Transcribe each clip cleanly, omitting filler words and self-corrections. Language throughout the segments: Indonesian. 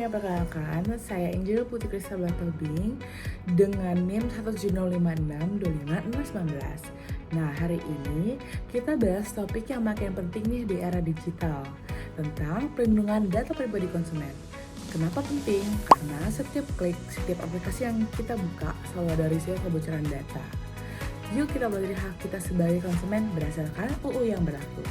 semuanya, perkenalkan saya Angel Putri Kristabel Tobing dengan NIM 17056256619. Nah, hari ini kita bahas topik yang makin penting nih di era digital tentang perlindungan data pribadi konsumen. Kenapa penting? Karena setiap klik, setiap aplikasi yang kita buka selalu ada risiko kebocoran data. Yuk kita belajar hak kita sebagai konsumen berdasarkan UU yang berlaku.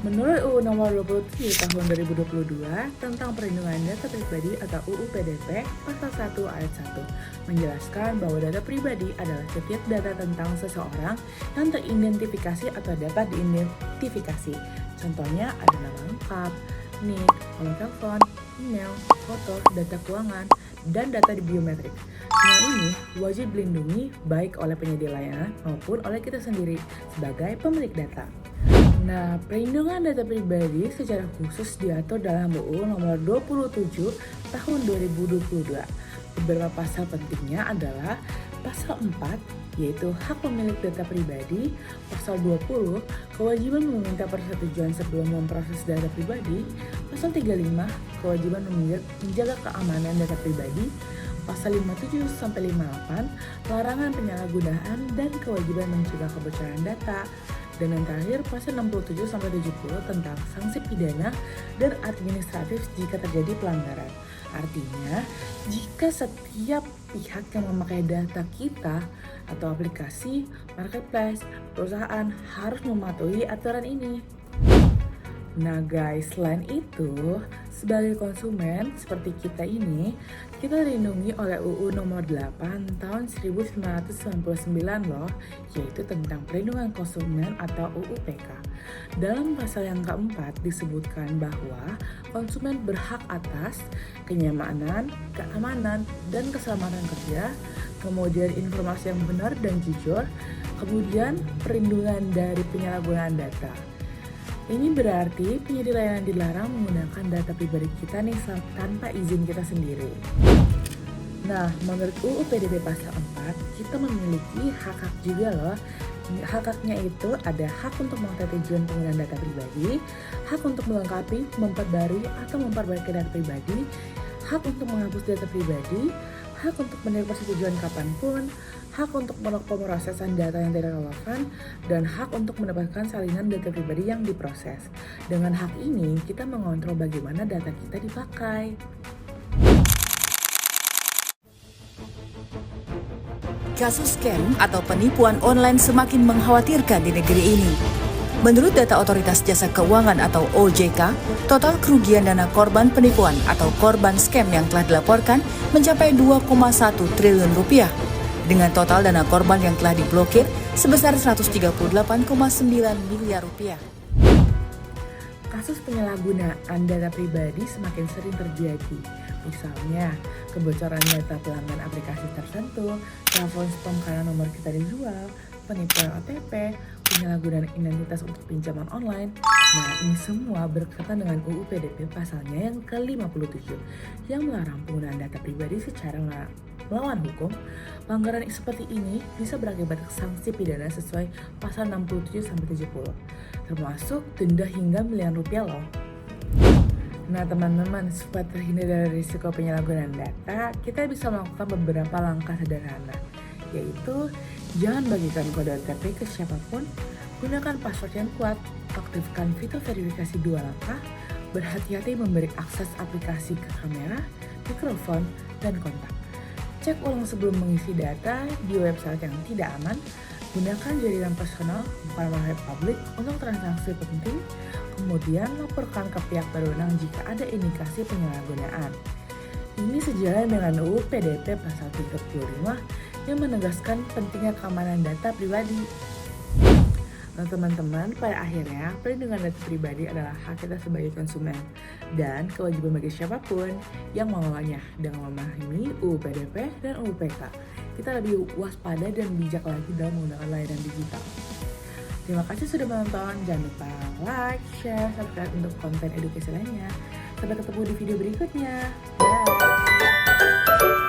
Menurut UU Nomor 27 Tahun 2022 tentang Perlindungan Data Pribadi atau UU PDP Pasal 1 Ayat 1 menjelaskan bahwa data pribadi adalah setiap data tentang seseorang yang teridentifikasi atau dapat diidentifikasi. Contohnya ada nama lengkap, NIK, nomor telepon, email, foto, data keuangan, dan data biometrik. Semua ini wajib dilindungi baik oleh penyedia layanan maupun oleh kita sendiri sebagai pemilik data. Nah, perlindungan data pribadi secara khusus diatur dalam UU Nomor 27 Tahun 2022. Beberapa pasal pentingnya adalah Pasal 4, yaitu hak pemilik data pribadi, Pasal 20, kewajiban meminta persetujuan sebelum memproses data pribadi, Pasal 35, kewajiban menjaga keamanan data pribadi, Pasal 57-58, larangan penyalahgunaan dan kewajiban mencegah kebocoran data, dan yang terakhir Pasal 67-70 tentang sanksi pidana dan administratif jika terjadi pelanggaran. Artinya, jika setiap pihak yang memakai data kita atau aplikasi, marketplace, perusahaan harus mematuhi aturan ini. Nah guys, selain itu, sebagai konsumen seperti kita ini, kita dilindungi oleh UU Nomor 8 Tahun 1999 loh, yaitu tentang perlindungan konsumen atau UU PK. Dalam pasal yang keempat disebutkan bahwa konsumen berhak atas kenyamanan, keamanan, dan keselamatan kerja, kemudian informasi yang benar dan jujur, kemudian perlindungan dari penyalahgunaan data. Ini berarti penyedia layanan dilarang menggunakan data pribadi kita nih tanpa izin kita sendiri. Nah, menurut UU PDP Pasal 4, kita memiliki hak-hak juga loh. Hak-haknya itu ada hak untuk mengetahui tujuan penggunaan data pribadi, hak untuk melengkapi, memperbarui, atau memperbaiki data pribadi, hak untuk menghapus data pribadi, hak untuk menerima persetujuan kapanpun, hak untuk pemrosesan data yang tidak relevan, dan hak untuk mendapatkan salinan data pribadi yang diproses. Dengan hak ini, kita mengontrol bagaimana data kita dipakai. Kasus scam atau penipuan online semakin mengkhawatirkan di negeri ini. Menurut data Otoritas Jasa Keuangan atau OJK, total kerugian dana korban penipuan atau korban scam yang telah dilaporkan mencapai 2,1 triliun rupiah, dengan total dana korban yang telah diblokir sebesar 138,9 miliar rupiah. Kasus penyalahgunaan data pribadi semakin sering terjadi. Misalnya, kebocoran data pelanggan aplikasi tertentu, telepon spam karena nomor kita dijual, penipuan OTP, penyalahgunaan identitas untuk pinjaman online. Nah, ini semua berkaitan dengan UU PDP pasalnya yang ke-57 yang melarang penggunaan data pribadi secara melawan hukum. Pelanggaran seperti ini bisa berakibat sanksi pidana sesuai pasal 67-70, termasuk denda hingga miliaran rupiah loh. Nah teman-teman, supaya terhindar dari risiko penyalahgunaan data, kita bisa melakukan beberapa langkah sederhana, yaitu jangan bagikan kode OTP ke siapapun, gunakan password yang kuat, aktifkan fitur verifikasi 2 langkah, berhati-hati memberi akses aplikasi ke kamera, mikrofon, dan kontak. Cek ulang sebelum mengisi data di website yang tidak aman, gunakan jaringan personal bukan wifi publik untuk transaksi penting, kemudian laporkan ke pihak berwenang jika ada indikasi penyalahgunaan. Ini sejalan dengan UU PDP Pasal 35 yang menegaskan pentingnya keamanan data pribadi. Nah teman-teman, pada akhirnya perlindungan data pribadi adalah hak kita sebagai konsumen dan kewajiban bagi siapapun yang mengelolanya. Dengan memahami UU PDP dan UU PK, kita lebih waspada dan bijak lagi dalam menggunakan layanan digital. Terima kasih sudah menonton, jangan lupa like, share, subscribe untuk konten edukasi lainnya. Sampai ketemu di video berikutnya. Bye!